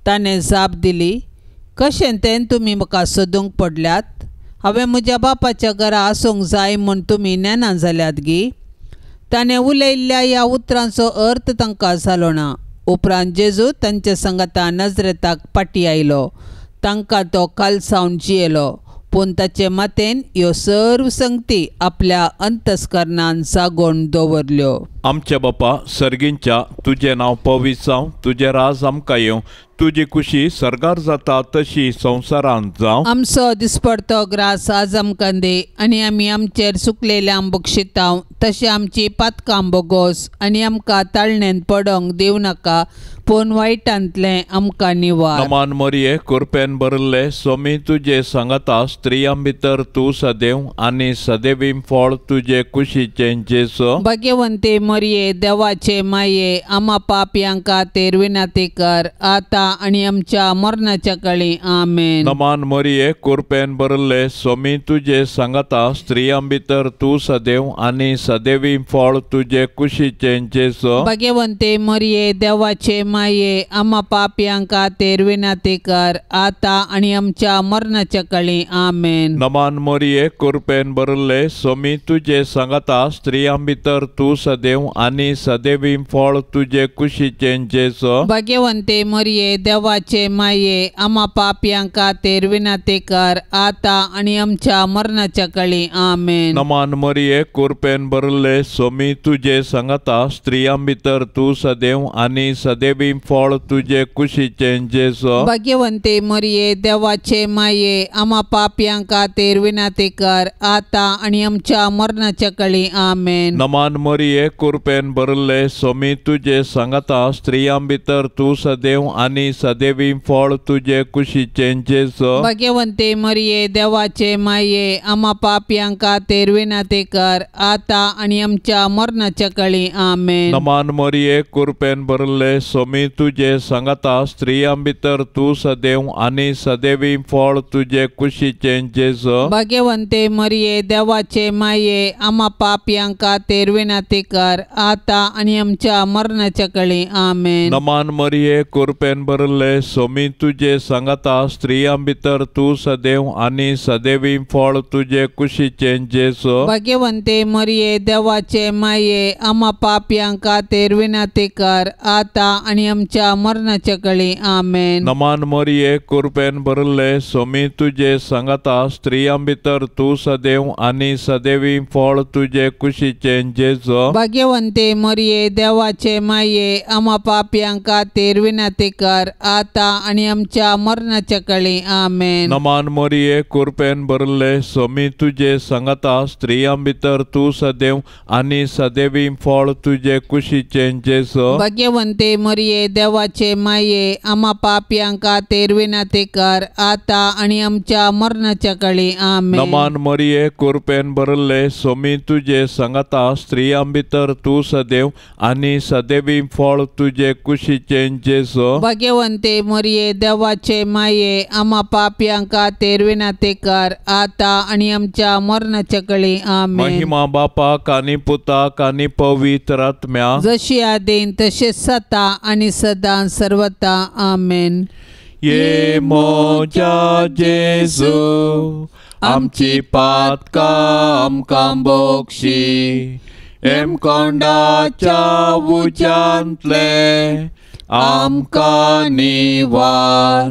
ताणें जाप दिली, कशें तें तुमी म्हाका सोदूंक पडल्यात? हांवें म्हज्या बापाच्या घरा आसूंक जाय म्हूण तुमी नेना जाल्यात गी. ताणें उलयल्ल्या ह्या उतरांचो अर्थ तांकां जालो ना. उपरांत जेजू तांचे सांगाता नजरेताक पाटी आयलो. तांकां तो कालसावन जियेलो, पूण ताचे मातेन ह्यो सर्व संगती आपल्या अंतस्करणान जागोवन दवरल्यो. आमच्या बापा सर्गींच्या, तुझे नाव पवित्र जावं, तुझे राज आमकां येवं, तुजी खुशी सरगार जाता तशी संवसारांत जावं. आमचो दिसपडतो ग्रास आज आमकां दे, आनी आमी आमचेर चुकलेल्यांक बक्षितांव, तशें आमची पातकां बोगोस आनी आमकां ताळणेन पडोंक दिवं नाका, पूण वायटांतलें आमकां निवार. नमान मरिये कृपेन भरले स्वामी तुझे सांगता स्त्रियां भितर तूं सदैव आनी सदैवी फळ तुझे कुशीचे जेजू. भाग्यवंते मरिये देवाचे माये, आम्हा पापयांक खातीर विनंती कर, आता आनी आमच्या मरणाच्या काळी आमेन. नमान मरिये कृपेन भरले स्वामी तुझे सांगता स्त्रियां भितर तूं सदैव आनी सदैवी फळ तुझे कुशीचे जेजू. भाग्यवंते मरिये देवाचे माये, आम्हा पापयांक खातीर विनंती कर, आता आनी आमच्या मरणाच्या काळी आमेन. नमान मरिये कृपेन भरले स्वामी तुझे सांगता स्त्रियां भितर तूं सदैव सदैव आणि सदैवी फळ तुझे कुशीचे जेसो भाग्यवंते मरिये देवाचे माये आम्हा पापियांका खातीर विनंती कर आता आणि आमच्या मरणाच्या काळी आमेन. नमान मरिये कृपेन भरले सोमी तुझे सांगता स्त्रियां भितर तू सदैव आणि सदैवी फळ तुझे कुशीचे जेसो भाग्यवंते मरिये देवाचे माये आम्हा पापियांका खातीर विनंती कर आता आणि आमच्या मरणाच्या काळी आमेन. नमान मरिये कृपेन भरले सोमी तुझे सांगता स्त्रियां भितर तू सदैव आणि सदैवी फळ तुझे कुशीचे जेसो भाग्यवंते मरिये देवाचे माये आम्हा पापियांका खातीर विनंती कर आता आणि आमच्या मरणाच्या काळी आमेन. नमान मरिये कृपेन भरले सोमी तुझे सांगता स्त्रियां भितर तू सदैव आणि सदैवी फळ तुझे कुशीचे जेसो भाग्यवंते मरिये देवाचे माये आम्हा पापियांका खातीर विनंती कर आता आणि आमच्या मरणाच्या काळी आमेन. नमान मरिये कृपेन भरले सोमी तुझे सांगता स्त्रियां भितर तू सदैव आणि सदैवी फळ तुझे कुशीचे जेसो भाग्यवंते मरिये देवाचे माये आम्हा पापियांका खातीर विनंती कर आता आणि आमच्या मरणाच्या काळी आमेन. नमान मरिये कृपेन भरले सोमी तुझे सांगता स्त्रियां भितर तू सदैव आणि सदैवी फळ तुझे कुशीचे जेसो भाग्यवंते मरिये देवाचे माये आम्हा पापियांका खातीर विनंती कर आता आणि आमच्या मरणाच्या काळी आमेन. नमान मरिये कृपेन भरले सोमी तुझे सांगता स्त्रियां भितर तू सदैव आणि सदैवी फळ तुझे कुशीचे जेसो भाग्यवंते मरिये देवाचे माये आम्हा पापियांका खातीर विनंती कर आता आणि आमच्या मरणाच्या काळी आमेन. नमान मरिये कृपेन भरले सोमी तुझे सांगता स्त्रियां भितर तू सदैव आणि सदैवी फळ तुझे कुशीचे जेसो भाग्यवंते मरिये देवाचे माये आम्हा पापियांका खातीर विनंती कर आता आणि आमच्या मरणाच्या काळी आमेन. महिमा बापाक आणि पुताक आणि पवित्र आत्म्या जशी आदीन तसे सता आणि सदा सर्वता आमेन. ये मोजा जेजू आमची पातका आमकां बोगशी एम कोंडाच्या उज्यांतले आमकां निवार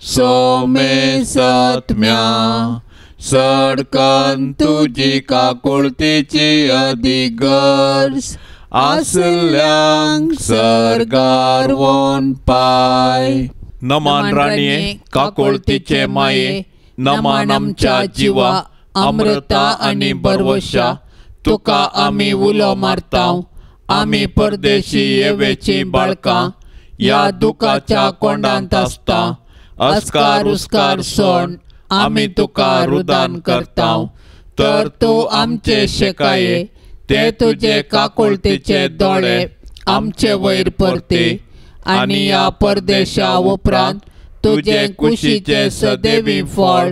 सोमे सत्म्या सडकन तुजी काकुळतीची अधिगर्स आसल्यांक सरगार वोन पाय. नमान राणये काकुळतीचे माये नमान आमच्या जिवा अमृता आणि बरवशा तुका आमी उलो मारताव आमी परदेशी येवेची बाळकां या दुखाच्या कोंडांत आसता अस्कार उस्कार सोड आमी तुका रुदान करताव तर तूं आमचे शेकाये ते तुजे काकुळतीचे दोळे आमचे वयर परते आणि या परदेशा उपरांत तुजे कुशीचे सदैवी फळ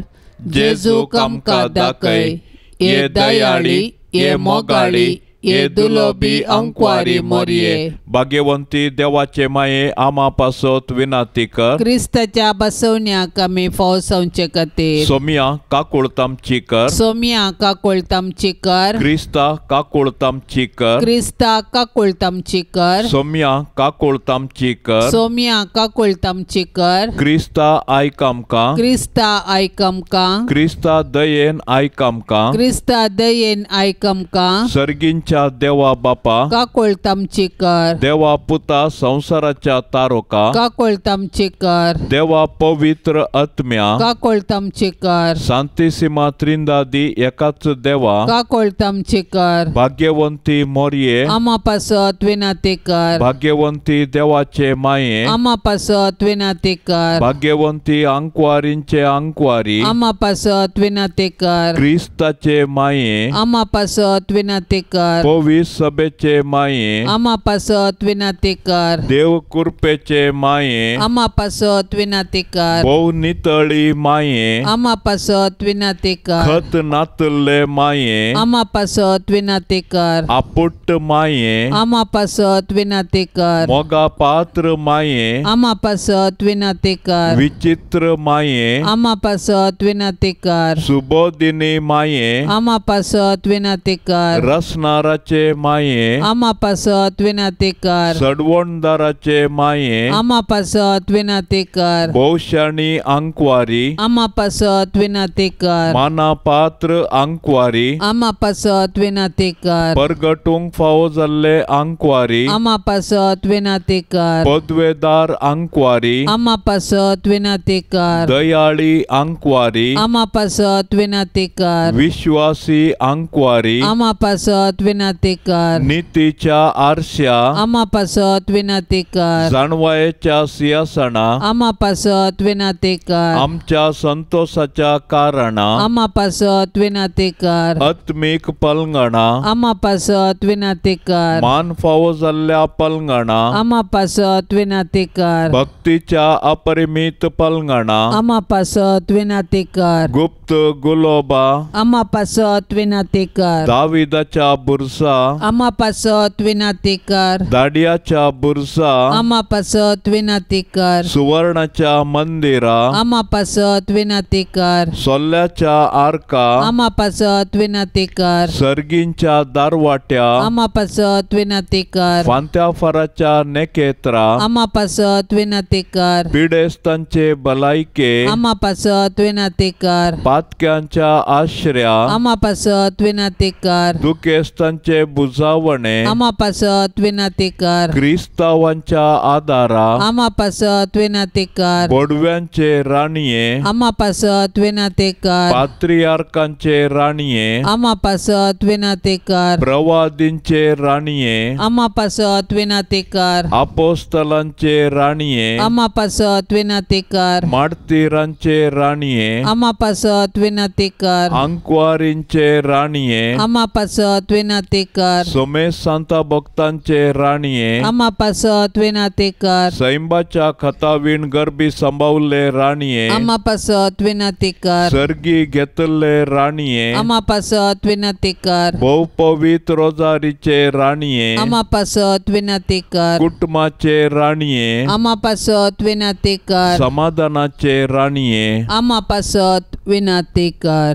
जेजूक आमकां दाखय. ये दयाळी ये मोगाळी ये दुलोबी अंकवारी मोरये. भाग्यवंती देवाचे माये आमा पासत विनंती कर क्रिस्ताच्या बसवण्याक आमी फावसावचे खातीर सोमिया काकुळतामची कर सोमिया काकुळतामची कर क्रिस्ता काकुळतामची कर क्रिस्ता काकुळतामची कर सोमिया काकुळतामची कर सोमिया काकुळतामची कर क्रिस्ता आयकामका क्रिस्ता आयकमका क्रिस्ता दयेन आयकामका क्रिस्ता दयेन आयकमका सर्गींच्या देवा बापा काकुळतामची कर देवा पुता संसाराच्या तारोका काकुळतामची कर देवा पवित्र आत्म्या काकुळतामची कर शांतिसीमा त्रिंदादी एकाच देवा काकुळतामची कर भाग्यवंती मोरये आम्हा पासत विनंती कर भाग्यवंती देवाचे माये आम्हा पासत विनंती कर भाग्यवंती अंकवारींचे अंकवारी आम्हा पासत विनंती कर क्रिस्ताचे माये आम्हा पासत विनंती कर पवित्र सभेचे माये आम्हा पासत विनंती कर देव कृपेचे माये आम्हा पासत विनंती कर बहु नितळी माये आम्हा पासत विनंती कर खत नातले माये आम्हा पासत विनंती कर आपुट्ट माये आम्हा पासत विनंती कर मोगा पात्र माये आम्हा पासत विनंती कर विचित्र माये आम्हा पासत विनंती कर सुबोधिनी माये आम्हा पासत विनंती कर रसनार सडवणदाराचे माये आमा पासत विनंती कर सडवणदाराचे माये आमा पासत विनंती कर भोवशाणी अंकवारी आमा पासत विनंती कर माना पात्र अंकवारी आमा पासत विनंती कर परगटूंक फावो जाल्ले अंकवारी आमा पासत विनंती कर पदवेदार अंकवारी आमा पासत विनंती कर दयाळी अंकवारी आमा पासत विनंती कर विश्वासी अंकवारी आमा पासत विनंती कर नीतीच्या आरश्या आमा पासत विनंती कर जाणवायेच्या सिंहासना आमा पासत विनंती कर आमच्या संतोषाच्या कारणा आमा पासत विनंती कर आत्मिक पलंगणा आमा पासत विनंती कर मान फावो जाल्ल्या पलंगणा आमा पासत विनंती कर भक्तीच्या अपरिमित पलंगणा आमा पासत विनंती कर गुप्त गुलोबा आमा पासत विनंती कर दाविदाच्या बुरसा आमा पासत विनंती कर दाडियाच्या बुरसा आमा पासत विनंती कर सुवर्णाच्या मंदिरा आमा पासत विनंती कर सोल्ल्याच्या आर्का आमा पासत विनंती कर सर्गींच्या दारवाट्या आमा पासत विनंती कर फांत्याफराच्या नेकेत्रा आमा पासत विनंती कर पिडेस्तांचे भलायके आमा पासत विनंती कर पातक्यांच्या आश्रया आमा पासत विनंती कर दुखेस्तांचे बुजावणे आमा पासत विनंती कर क्रिस्तावांच्या आदारा आमा पासत विनंती कर बोडव्यांचे राणीये आमा पासत विनंती कर पात्रियार्कांचे राणीये आमा पासत विनंती कर प्रवादींचे राणीये आमा पासत विनंती कर अपोस्तलांचे राणीये आमा पासत विनंती कर मार्तिरांचे राणीये आमा पासत विनंती कर अंकवारींचे राणीये आमा पासत विनंती कर सोमेश सांता भक्तांचे राणीये आमा पासत विनंती कर सैंबाच्या खतावीण गरबी सांभाळले राणीये आमा पासत विनंती कर सर्गी घेतले राणीये आमा पासत विनंती कर बहुपवित रोजारीचे राणीये आमा पासत विनंती कर कुटुंबाचे राणीये आमा पासत विनंती कर समाधानाचे राणीये आमा पासत विनंती कर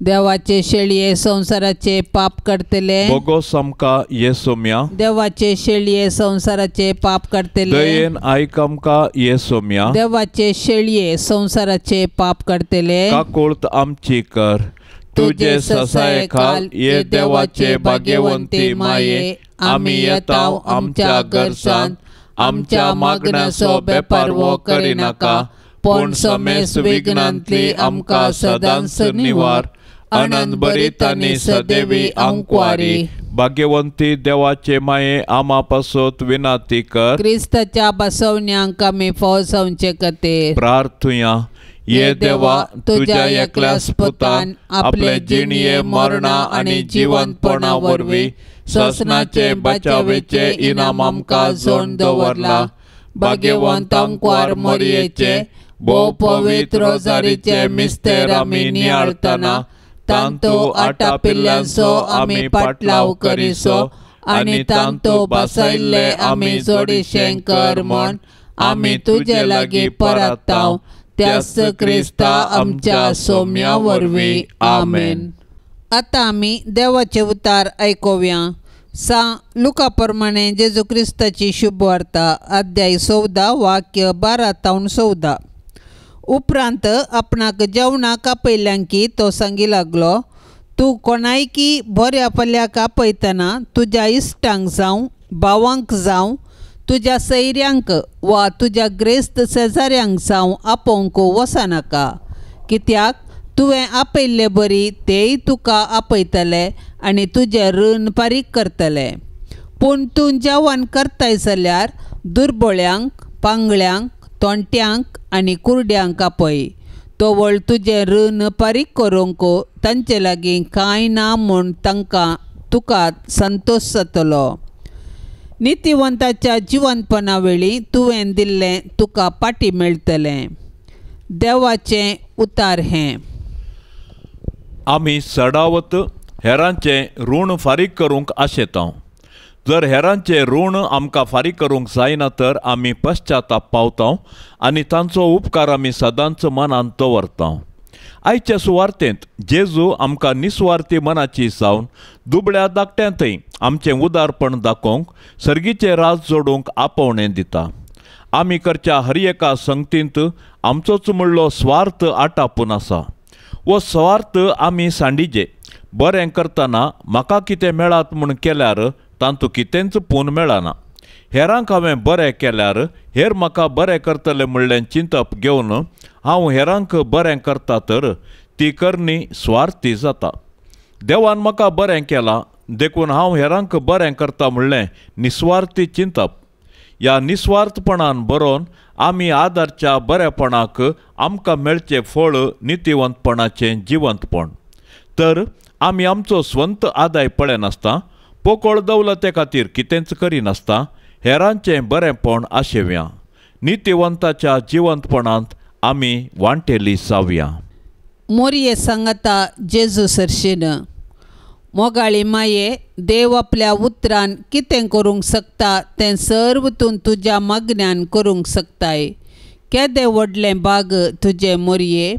देवाचे शेळये संसाराचे पाप करतले बोगो समका येसोम्या देवाचे शेळये संसाराचे पाप करतले दयेन आयकमका येसोम्या देवाचे शेळये संसाराचे पाप करतले काकोळत आमची कर तुझे ससाये खाल ये देवाचे भाग्यवंती माये आम्ही येताव आमच्या गरजान आमच्या मागण्याचो बेपारवो करिनाका पण समेस विघ्नांतली आमकां सदांच निवार आनंद बरीत आनी सदैवी अंकवारी भाग्यवंती देवाचे माये आमा पासत विनंती कर क्रिस्ताच्या बसवण्यांक आमी फवसावचे खातीर प्रार्थुया ये देवा तुझ्या एकल्याच पुतान आपले जिणये मरणा आणि जिवंतपणा वरवीं ससनाचे बचावेचे इनाम आमकां जोड दवरला भाग्यवंत अंकवार मोरयेचे भोव पवित्र रोजारीचे मिस्तेर आमी नियाळतना तांतू 8 पिल्ल्यांचो आमी पाटलाव करिसो आनी तांतू बसयल्ले आमी जोडिशें कर म्हण आमी तुजे लागीं परताव त्याच क्रिस्ता आमच्या सोम्या वरवीं आमेन. आतां आमी देवाचे उतार आयकुया. लुका प्रमाणे जेजू क्रिस्ताची शुभ वार्ता अध्याय 14 वाक्य 12 तावन 14. उपरांत आपणाक जेवणाक आपयल्यांकी तो सांगी लागलो, तूं कोणायकी बऱ्या पल्याक आपयतना तुज्या इश्टांक जावं भावांक जावं तुज्या सैऱ्यांक वा तुज्या ग्रेस्त शेजाऱ्यांक जावं आपोवंक वचनाका. कित्याक तुवें आपयल्ले बरी तेय तुका आपयतले आनी तुजें ऋण फारीक करतले. पूण तूं जेवण करताय जाल्यार दुर्बळ्यांक पांगळ्यांक तोंट्यांक आनी कुरड्यांक आपय. तोवळ तुजें ऋण फारीक करूंक तांचे लागीं कांय ना म्हूण तुका संतोश जातलो. नितिवंताच्या जिवंतपणा वेळी तुवें दिल्लें तुका पाटी मेळटलें. देवाचें उतार हें. आमी सडावत हेरांचें ऋण फारीक करूंक आशेतां. जर हेरांचें ऋण आमकां फारीक करूंक जायना तर आमी पश्चाताप पावतां आनी तांचो उपकार आमी सदांच मनांत दवरतां. आयच्या सुवार्तेंत जेजू आमकां निस्वार्थी मनाची सावन दुबळ्या धाकट्यांतय आमचें उदारपण दाखोवंक सर्गीचें राज जोडूंक आपोवणें दिता. आमी करच्या हर एका संगतींत आमचोच म्हणलो स्वार्थ आटापून आसा. वो स्वार्थ आमी सांडिजे. बरें करतना म्हाका कितें मेळात म्हूण केल्यार तांतूं कितेंच पूण मेळना. हेरांक हांवें बरें केल्यार हेर म्हाका बरें करतले म्हणलें चिंतप घेवन हांव हेरांक बरें करता तर ती करणी स्वार्थी जाता. देवान म्हाका बरें केलां देखून हांव हेरांक बरें करता म्हणलें निस्वार्थी चिंतप. ह्या निस्वार्थपणान बरोवन आमी आदारच्या बरेपणाक आमकां मेळचें फळ नितिवंतपणाचें जिवंतपण. तर आमी आमचो स्वंत आदाय पळयनासता, पोकळ दवलते खातीर कितेंच करिनासता हेरांचें बरेंपण आशेवया. नितिवंताच्या जिवंतपणांत आमी वांटेली जावया. मोरये सांगता जेजू सरशीन. मोगाळी माये, देव आपल्या उतरान कितें करूंक शकता तें सर्व तूं तुज्या मागण्यान करूंक शकताय. केदें व्हडलें बाग तुजे मोरये,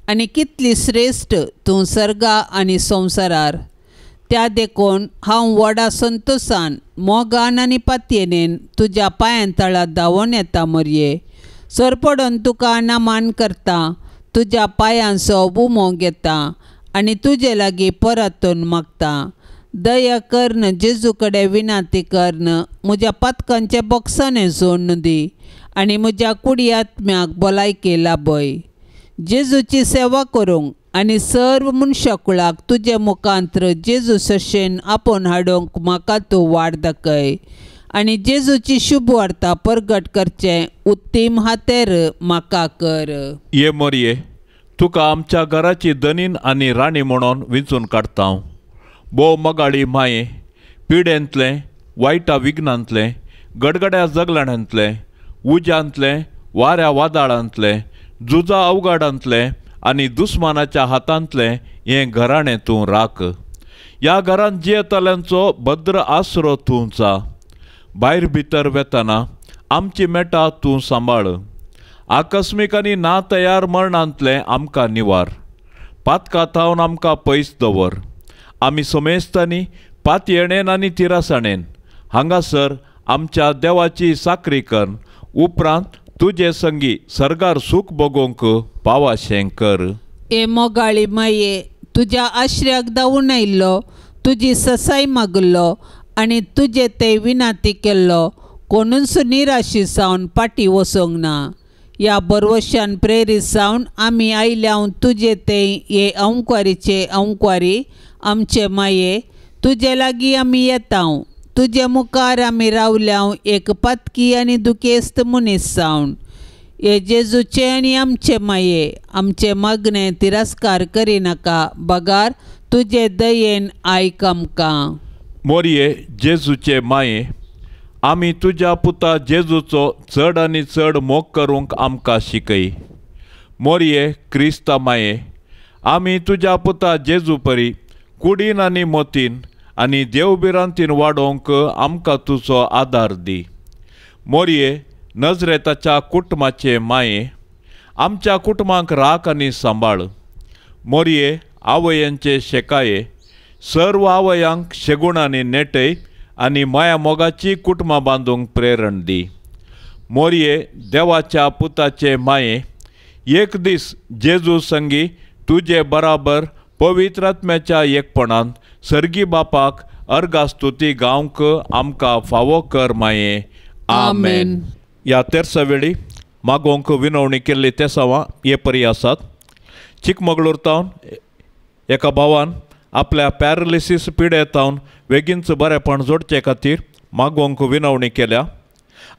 आनी कितली श्रेश्ठ तूं सर्गा आनी संवसारार. त्या देखून हांव व्हडा संतोशान मोगान आनी पातयेनेन तुज्या पांयां तळा धांवून येता मोरये. सरपडोन तुका नामान करता, तुज्या पांयांचो उमो घेता आनी तुजे लागीं परतून मागता. दया कर्न जेजू कडेन विनाती कर्न, म्हज्या पातकांचे बॉक्साने जोडून दी आनी म्हज्या कुडी आत्म्याक भलायकी लाभय. जेजूची सेवा करूंक आनी सर्व मनशाकुळाक तुजे मुखांत्र जेजू सरशेन आपोवन हाडूंक म्हाका तूं वाट दाखय आनी जेजूची शुभ वार्ता परगट करचें उत्तीम हातेर म्हाका कर. ये मोरये, तुका आमच्या घराची दनीन आनी राणी म्हणून विंचून काडटा. भोव मोगाळी माये, पिडेंतलें, वायटा विघ्नांतलें, गडगड्या जगलण्यांतलें, उज्यांतलें, वाऱ्या वादळांतलें, झुजा अवघडांतलें आनी दुस्मानाच्या हातांतलें हें घराणें तूं राख. ह्या घरांत जियेतल्यांचो भद्र आसरो तूं जा. भायर भितर वेतना आमची मेटां तूं सांबाळ. आकस्मीक आनी ना तयार मरणांतलें आमकां निवार. पातकांतावन आमकां पयस दवर. आमी समेजतानी पातयेणेन आनी तिरासाणेन हांगासर आमच्या देवाची साकरी कर. उपरांत तुजे संगी सरगार सूख भोगोवंक पावाशें कर. ए मोगाळी माये, तुज्या आश्र्याक धांवून आयिल्लो, तुजी ससाय मागलो आनी तुजे ते विनाती केल्लो कोणूच निराशी जावन फाटी वचोंक ना. ह्या बरवशान प्रेरीत जावन आमी आयल्याव तुजे ते हे अंकवारीचे अंकवारी आमचे माये, तुजे लागीं आमी येता. तुजे मुखार आमी रावल्याव एक पातकी आनी दुखेस्त मनीस जावन. हे जेजूचे आनी आमचे माये, आमचे मागणें तिरस्कार करिनाका. बगार तुजे दयेन आयक आमकां. मोरये जेजूचे माये, आमी तुज्या पुता जेजूचो चड आनी चड मोग करूंक आमकां शिकय. मोरये क्रिस्ता माये, आमी तुज्या पुता जेजू परी कुडीन आनी मोतीन आनी देवबिरांतीन वाडोवंक आमकां तुजो आदार दी. मोरये नजरेताच्या कुटुंबाचे माये, आमच्या कुटुंबाक राख आनी सांबाळ. मोरये आवयांचे शेकाये, सर्व आवयांक शेगूण आनी नेटय आनी माया मोगाची कुटुंबां बांदूंक प्रेरण दी. मोरये देवाच्या पुताचे माये, एक दीस जेजू संगी तुजे बराबर पवित्र आत्म्याच्या एकपणान सर्गी बापाक अर्गास्तुती गावंक आमकां फावो कर माये. आमेन. ह्या तेर्सा वेळी मागोवंक विनवणी केल्ली ते सावां हे परी आसात. चिकमगळूर तावन एका भावान आपल्या पॅरालिसीस पिडेतावन बेगीनच बरेपण जोडचे खातीर मागोवंक विनवणी केल्या.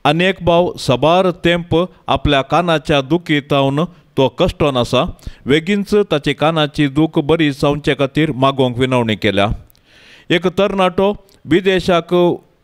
आनी एक भाव सबार तेंप आपल्या कानाच्या दुखीतावन तो कश्टोन आसा. बेगीनच ताची कानाची दूख बरी जावचे खातीर मागोवंक विनवणी केल्या. एक तरणाटो विदेशाक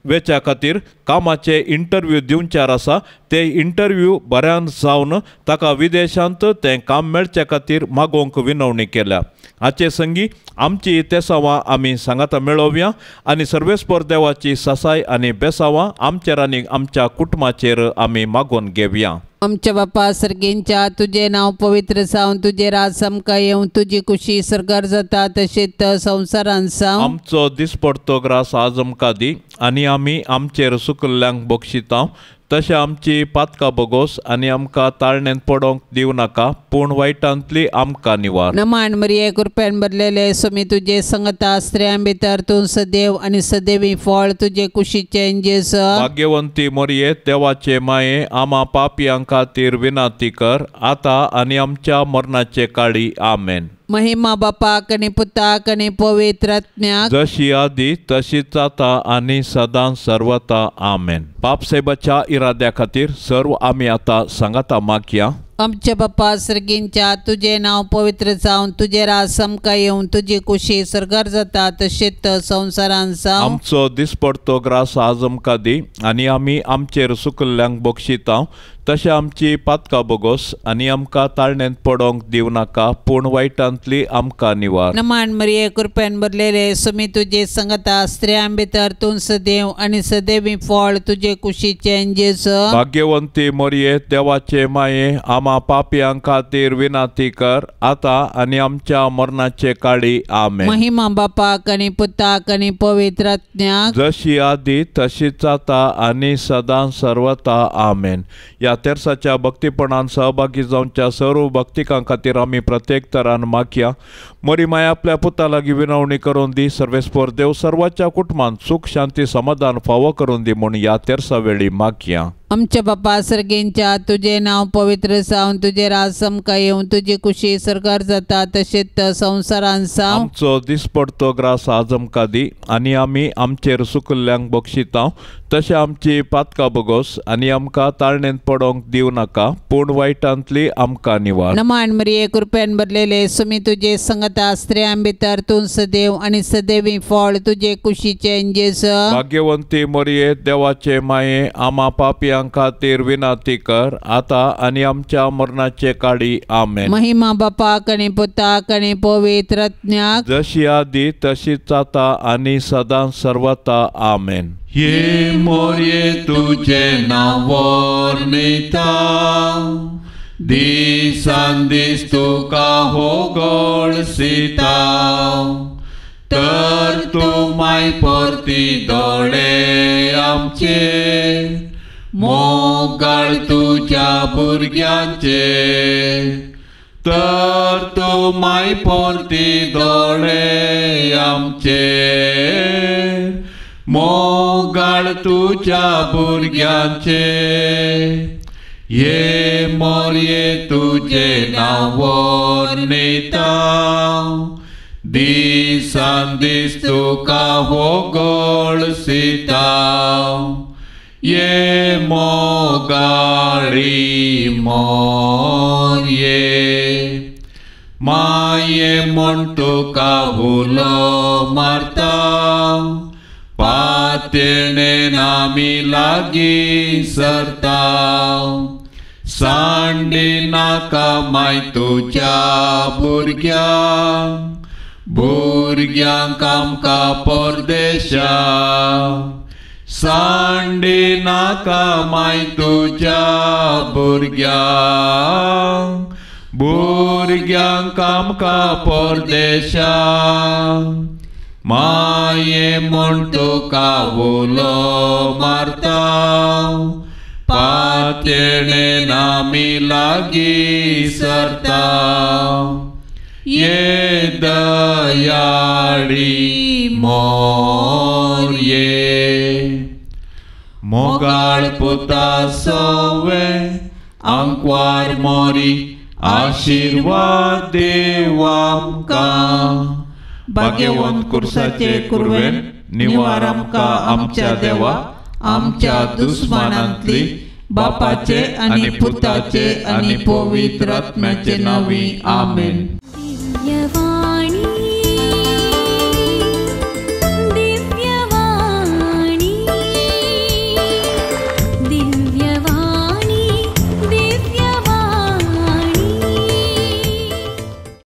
वेच्या खातीर कामाचे इंटरव्यू दिवच्यार आसा. ते इंटरव्यू बऱ्यान जावन ताका विदेशांत तें काम मेळचे खातीर मागोवंक विनवणी केल्या. हाचे संगी आमची तेसावां आमी सांगाता मेळोवया आनी सर्वेस्पर देवाची ससाय आनी बेसावां आमचेर आनी आमच्या कुटुंबाचेर आमी मागोवन घेवया. आमच्या बापा सर्गेंच्या तुझे नाव पवित्र जावन तुझे राज आमकां येवं तुजी खुशी सरकार जाता तशेंच संवसारांत जावं. आमचो दिसपडतो ग्रास आज आमकां दी आनी आमी आमचेर सुकल्ल्यांक बक्षिता तशें आमची पातकां बोगोस आनी आमकां ताळणेंत पडोवंक दिवं नाका पूण वायटांतली आमकां निवार. नमान मरिये कृपेन भरलेले सोमी तुजे संगता स्त्रियां भितर तूं सदैव आनी सदैवी फळ तुजे कुशीचे जेस. भाग्यवंती मरिये देवाचे माये आमा पापियां खातीर विनाती कर आतां आनी आमच्या मरणाचे काळी. आमेन. महिमा बापाक आनी पुताक आनी पवित्र आत्म्याक जशी आदी तशीच आता आनी सदां सर्वता. आमेन. पापसेबाच्या इराद्या खातीर सर्व आमी आतां सांगाता मागया. आमच्या बापा सर्गेंच्या तुझे नाव पवित्र जावन तुझे राज आमकां येवं तुजी खुशी सरकार जाता तशेंच संवसारांत जावं. आमचो दिसपडतो ग्रास आज आमकां दी आनी आमी आमचेर सुकल्ल्यांक बक्षिता तशें आमची पातकां बोगोस आनी आमकां ताळणेंत पडोवंक दिवं नाका पूण वायटांतली आमकां निवार. नमान मरिये कृपेन भरलेले सोमी तुजे संगता स्त्रियां भितर तूं सदैव आनी सदैवी फळ तुजे कुशीचे जेस. भाग्यवंती मरिये देवाचे माये आमा पापियां खातीर विनाती कर आतां आनी आमच्या मरणाचे काळी. आमेन. महिमा बापाक आनी पुताक आनी पवित्र आत्म्याक जशी आदी तशीच आता आनी सदां सर्वता. आमेन. या तेर्साच्या भक्तीपणान सहभागी जावच्या सर्व भक्तिकां खातीर आमी प्रत्येक तरान मागया. मरी माय आपल्या पुता लागीं विनवणी करून दी. सर्वेस्पर देव सर्वांच्या कुटुंबांत सुख शांती समाधान फावो करून दी म्हूण या तेर्सा वेळी मागया. आमच्या बापा सर्गेंच्या तुझे नाव पवित्र जावन तुझे राज आमकां येवं तुजी खुशी सरकार जाता तशेंच संवसारांत जावं. आमचो दिसपडतो ग्रास आज आमकां दी आनी आमी आमचेर सुकल्ल्यांक बक्षिता तशें आमची पातकां बोगोस आनी आमकां ताळणेंत पडोवंक दिवं नाका पूण वायटांतली आमकां निवार. नमान मरिये कृपेन भरलेले सोमी तुजे संगता स्त्रियां भितर तूं सदैव आनी सदैवी फळ तुजे कुशीचे जेस. भाग्यवंती मरिये देवाचे माये आमा पापियां खातीर विनाती कर आतां आनी आमच्या मरणाचे काळी. आमेन. महिमा बापाक आनी पुताक आनी पवित्र आत्म्याक जशी आदी तशीच आता आनी सदां सर्वता. आमेन. ये मोरये तुझे नाव वर्णिता दिसान दीस तुका होगळसिता तर तूं माय परती दोळे आमचे मोगाळ तुझ्या भुरग्यांचे तर तूं माय परती दोळे आमचे मोगाळ तुझ्या भुरग्यांचे. ये मोरये तुझे नाव वर्णिता दिसान दीस तुका होगळसिता ये मोगाळी मोरये माये म्हूण तुका हुलो मारता पातळेन आमी लागीं सरता सांडी नाका माय तुज्या भुरग्यांक आमकां परदेशा सांडी नाका माय तुज्या भुरग्यांक आमकां परदेशा माये म्हूण तुका उलो मारता पातळेन आमी लागीं सरता ये दयाळी मोरये मोगाळ पुता सवे आंकवार मोरी आशीर्वाद देव आमकां भाग्यवंत कुर्साचे कुरवेन निवार आमकां आमच्या देवा आमच्या दुस्मानांतली बापाचे आनी पुताचे आनी पवित्र आत्म्याचे नांवी आमेन.